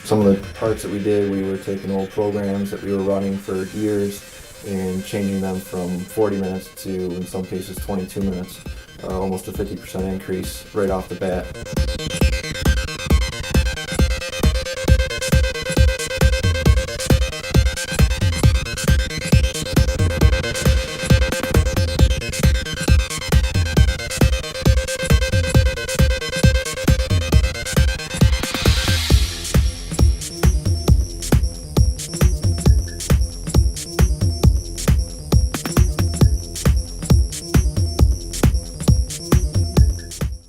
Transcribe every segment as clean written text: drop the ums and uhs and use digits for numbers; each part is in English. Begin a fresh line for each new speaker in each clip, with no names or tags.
Some of the parts that we did, we were taking old programs that we were running for years and changing them from 40 minutes to, in some cases, 22 minutes. Almost a 50% increase right off the bat.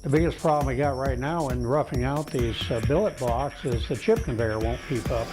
The biggest problem we got right now in roughing out these billet blocks is the chip conveyor won't keep up.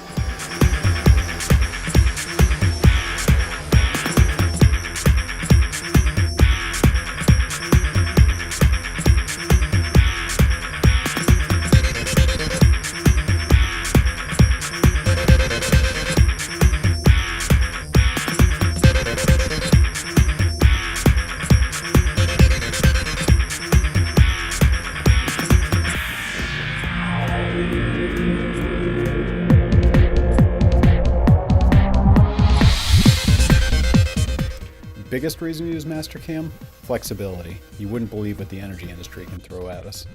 Biggest reason to use Mastercam? Flexibility. You wouldn't believe what the energy industry can throw at us.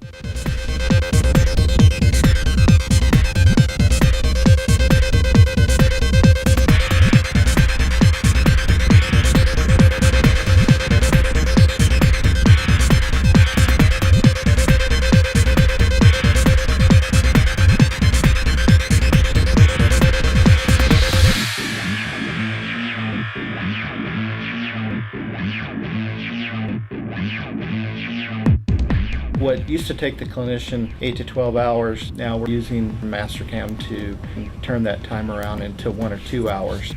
What used to take the clinician 8 to 12 hours, now we're using Mastercam to turn that time around into 1 or 2 hours.